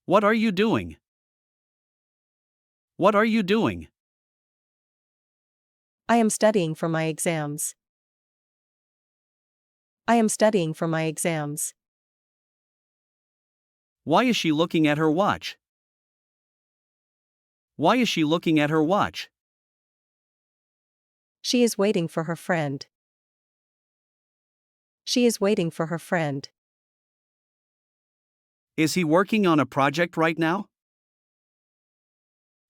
What are you doing? What are you doing? I am studying for my exams. I am studying for my exams. Why is she looking at her watch? Why is she looking at her watch? She is waiting for her friend. She is waiting for her friend. Is he working on a project right now?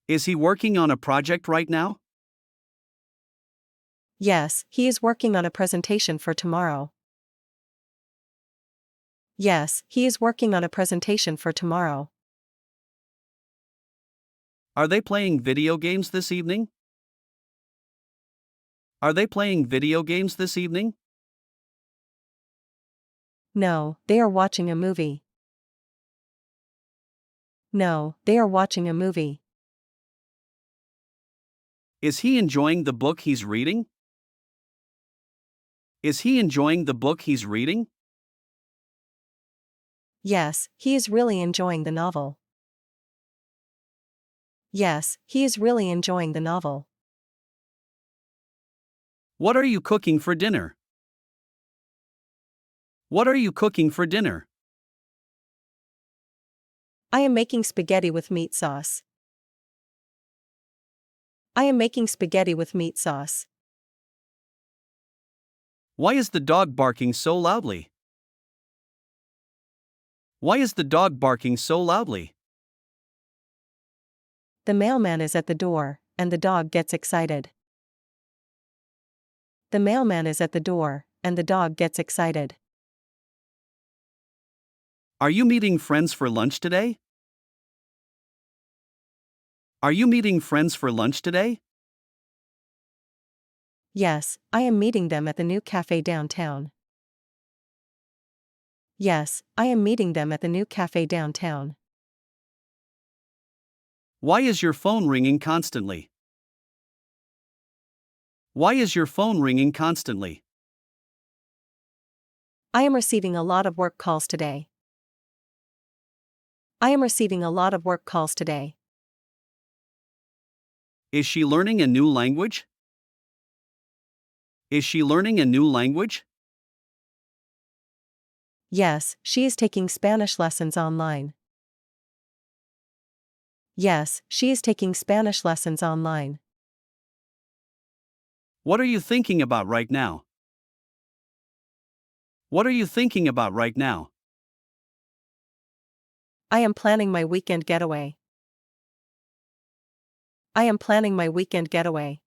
Is he working on a project right now? Yes, he is working on a presentation for tomorrow. Yes, he is working on a presentation for tomorrow. Are they playing video games this evening? Are they playing video games this evening? No, they are watching a movie. No, they are watching a movie. Is he enjoying the book he's reading? Is he enjoying the book he's reading? Yes, he is really enjoying the novel. Yes, he is really enjoying the novel. What are you cooking for dinner? What are you cooking for dinner? I am making spaghetti with meat sauce. I am making spaghetti with meat sauce. Why is the dog barking so loudly? Why is the dog barking so loudly? The mailman is at the door, and the dog gets excited. The mailman is at the door, and the dog gets excited. Are you meeting friends for lunch today? Are you meeting friends for lunch today? Yes, I am meeting them at the new cafe downtown. Yes, I am meeting them at the new cafe downtown. Why is your phone ringing constantly? Why is your phone ringing constantly? I am receiving a lot of work calls today. I am receiving a lot of work calls today. Is she learning a new language? Is she learning a new language? Yes, she is taking Spanish lessons online. Yes, she is taking Spanish lessons online. What are you thinking about right now? What are you thinking about right now? I am planning my weekend getaway. I am planning my weekend getaway.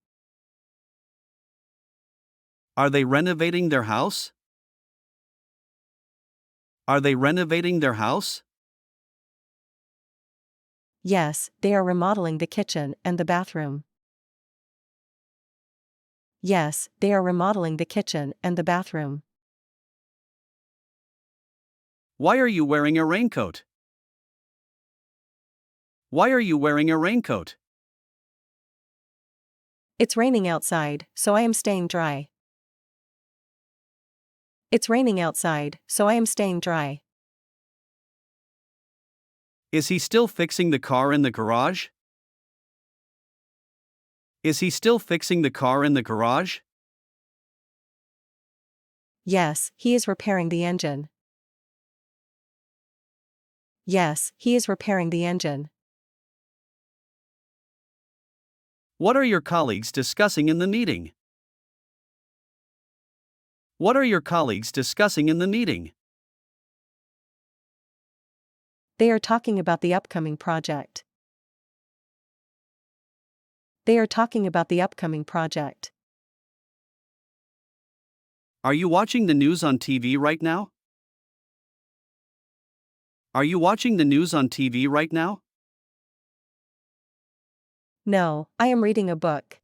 Are they renovating their house? Are they renovating their house? Yes, they are remodeling the kitchen and the bathroom. Yes, they are remodeling the kitchen and the bathroom. Why are you wearing a raincoat? Why are you wearing a raincoat? It's raining outside, so I am staying dry. It's raining outside, so I am staying dry. Is he still fixing the car in the garage? Is he still fixing the car in the garage? Yes, he is repairing the engine. Yes, he is repairing the engine. What are your colleagues discussing in the meeting? What are your colleagues discussing in the meeting? They are talking about the upcoming project. They are talking about the upcoming project. Are you watching the news on TV right now? Are you watching the news on TV right now? No, I am reading a book.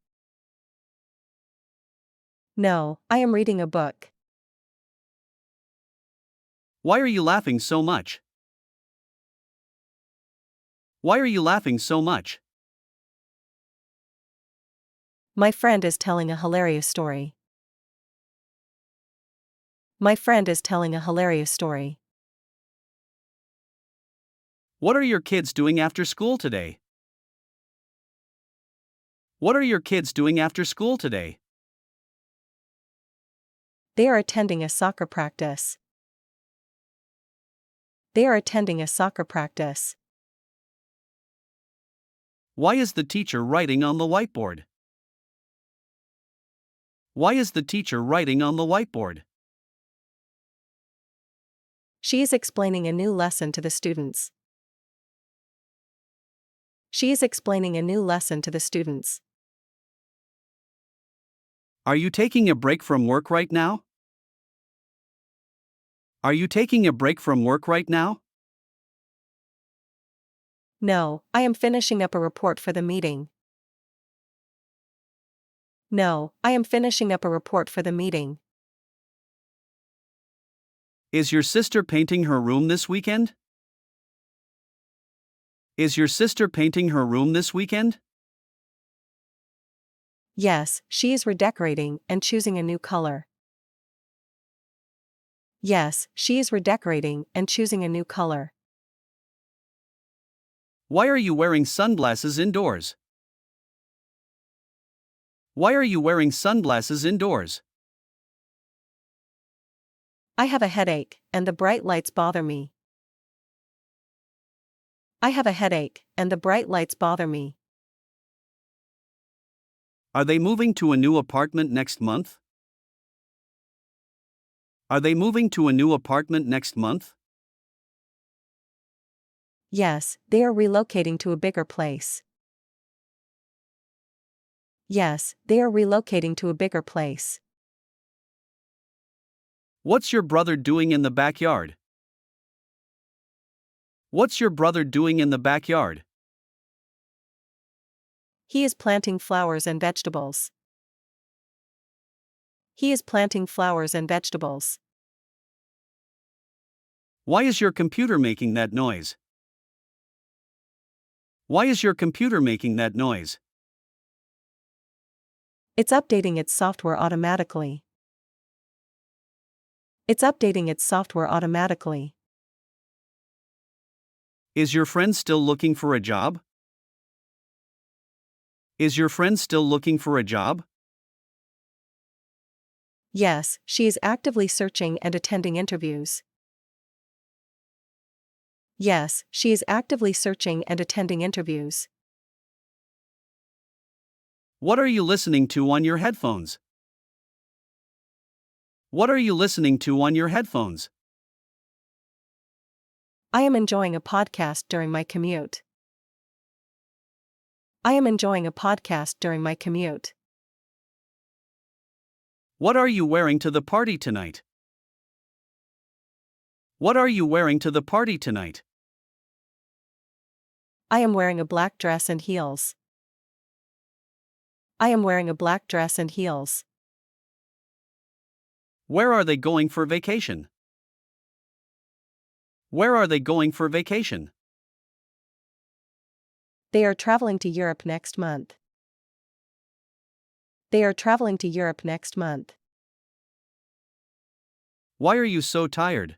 No, I am reading a book. Why are you laughing so much? Why are you laughing so much? My friend is telling a hilarious story. My friend is telling a hilarious story. What are your kids doing after school today? What are your kids doing after school today? They are attending a soccer practice. They are attending a soccer practice. Why is the teacher writing on the whiteboard? Why is the teacher writing on the whiteboard? She is explaining a new lesson to the students. She is explaining a new lesson to the students. Are you taking a break from work right now? Are you taking a break from work right now? No, I am finishing up a report for the meeting. No, I am finishing up a report for the meeting. Is your sister painting her room this weekend? Is your sister painting her room this weekend? Yes, she is redecorating and choosing a new color. Yes, she is redecorating and choosing a new color. Why are you wearing sunglasses indoors? Why are you wearing sunglasses indoors? I have a headache, and the bright lights bother me. I have a headache, and the bright lights bother me. Are they moving to a new apartment next month? Are they moving to a new apartment next month? Yes, they are relocating to a bigger place. Yes, they are relocating to a bigger place. What's your brother doing in the backyard? What's your brother doing in the backyard? He is planting flowers and vegetables. He is planting flowers and vegetables. Why is your computer making that noise? Why is your computer making that noise? It's updating its software automatically. It's updating its software automatically. Is your friend still looking for a job? Is your friend still looking for a job? Yes, she is actively searching and attending interviews. Yes, she is actively searching and attending interviews. What are you listening to on your headphones? What are you listening to on your headphones? I am enjoying a podcast during my commute. I am enjoying a podcast during my commute. What are you wearing to the party tonight? What are you wearing to the party tonight? I am wearing a black dress and heels. I am wearing a black dress and heels. Where are they going for vacation? Where are they going for vacation? They are traveling to Europe next month. They are traveling to Europe next month. Why are you so tired?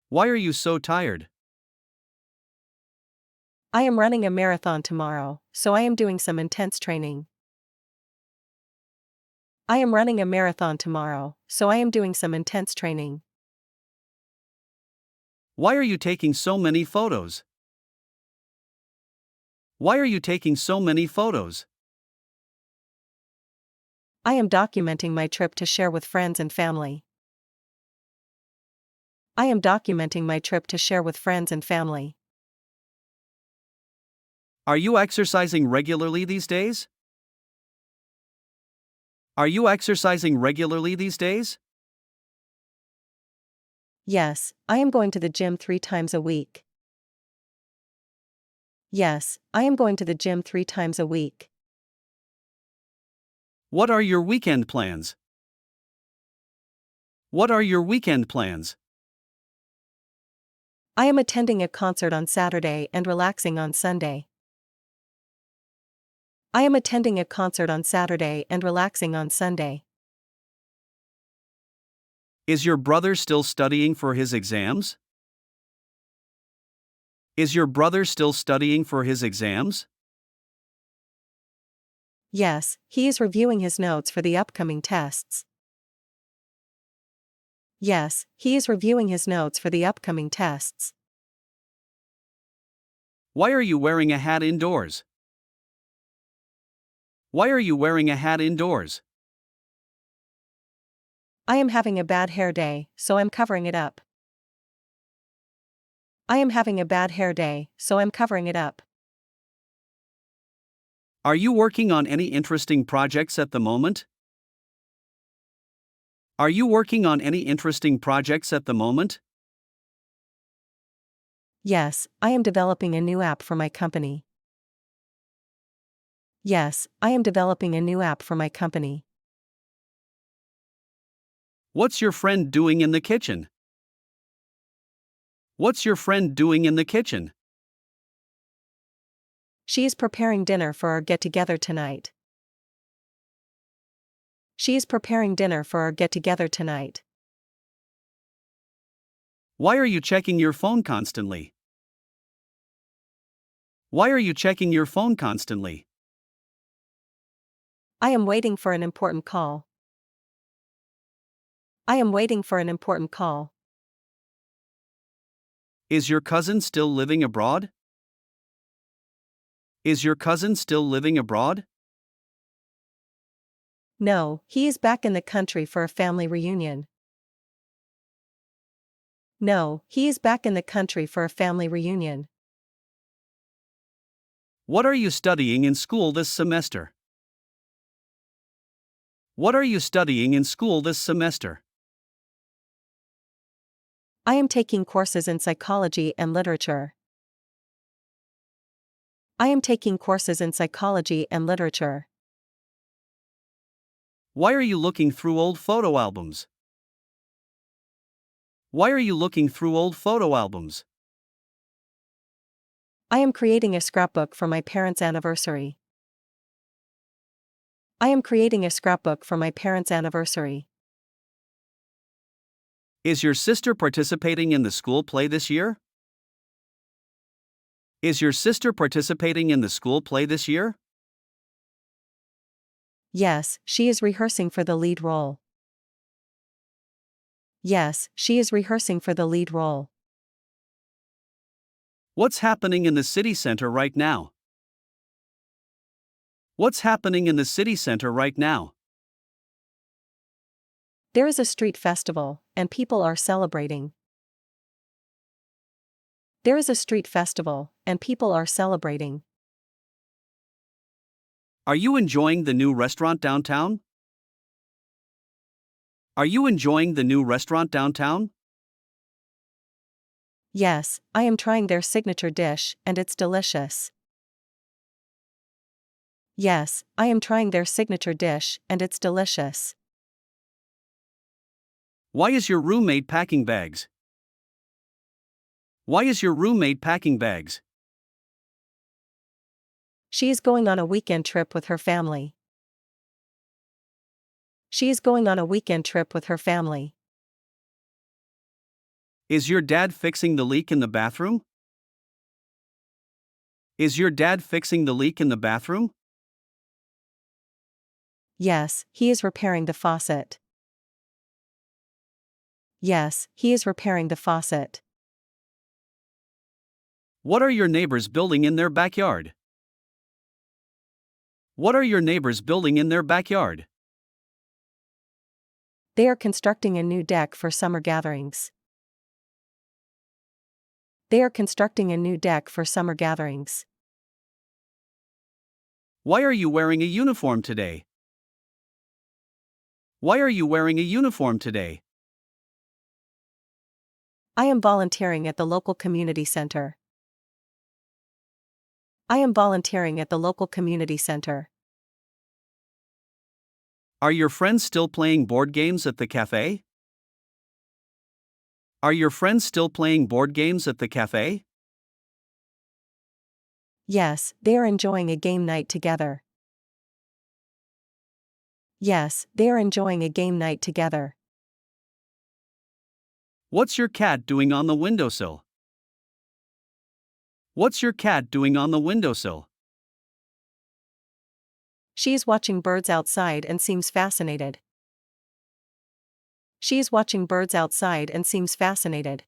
Why are you so tired? I am running a marathon tomorrow, so I am doing some intense training. I am running a marathon tomorrow, so I am doing some intense training. Why are you taking so many photos? Why are you taking so many photos? I am documenting my trip to share with friends and family. I am documenting my trip to share with friends and family. Are you exercising regularly these days? Are you exercising regularly these days? Yes, I am going to the gym 3 times a week. Yes, I am going to the gym 3 times a week. What are your weekend plans? What are your weekend plans? I am attending a concert on Saturday and relaxing on Sunday. I am attending a concert on Saturday and relaxing on Sunday. Is your brother still studying for his exams? Is your brother still studying for his exams? Yes, he is reviewing his notes for the upcoming tests. Yes, he is reviewing his notes for the upcoming tests. Why are you wearing a hat indoors? Why are you wearing a hat indoors? I am having a bad hair day, so I'm covering it up. I am having a bad hair day, so I'm covering it up. Are you working on any interesting projects at the moment? Are you working on any interesting projects at the moment? Yes, I am developing a new app for my company. Yes, I am developing a new app for my company. What's your friend doing in the kitchen? What's your friend doing in the kitchen? She is preparing dinner for our get-together tonight. She is preparing dinner for our get-together tonight. Why are you checking your phone constantly? Why are you checking your phone constantly? I am waiting for an important call. I am waiting for an important call. Is your cousin still living abroad? Is your cousin still living abroad? No, he is back in the country for a family reunion. No, he is back in the country for a family reunion. What are you studying in school this semester? What are you studying in school this semester? I am taking courses in psychology and literature. I am taking courses in psychology and literature. Why are you looking through old photo albums? Why are you looking through old photo albums? I am creating a scrapbook for my parents' anniversary. I am creating a scrapbook for my parents' anniversary. Is your sister participating in the school play this year? Is your sister participating in the school play this year? Yes, she is rehearsing for the lead role. Yes, she is rehearsing for the lead role. What's happening in the city center right now? What's happening in the city center right now? There is a street festival, and people are celebrating. There is a street festival, and people are celebrating. Are you enjoying the new restaurant downtown? Are you enjoying the new restaurant downtown? Yes, I am trying their signature dish, and it's delicious. Yes, I am trying their signature dish, and it's delicious. Why is your roommate packing bags? Why is your roommate packing bags? She is going on a weekend trip with her family. She is going on a weekend trip with her family. Is your dad fixing the leak in the bathroom? Is your dad fixing the leak in the bathroom? Yes, he is repairing the faucet. Yes, he is repairing the faucet. What are your neighbors building in their backyard? What are your neighbors building in their backyard? They are constructing a new deck for summer gatherings. They are constructing a new deck for summer gatherings. Why are you wearing a uniform today? Why are you wearing a uniform today? I am volunteering at the local community center. I am volunteering at the local community center. Are your friends still playing board games at the cafe? Are your friends still playing board games at the cafe? Yes, they are enjoying a game night together. Yes, they are enjoying a game night together. What's your cat doing on the windowsill? What's your cat doing on the windowsill? She is watching birds outside and seems fascinated. She is watching birds outside and seems fascinated.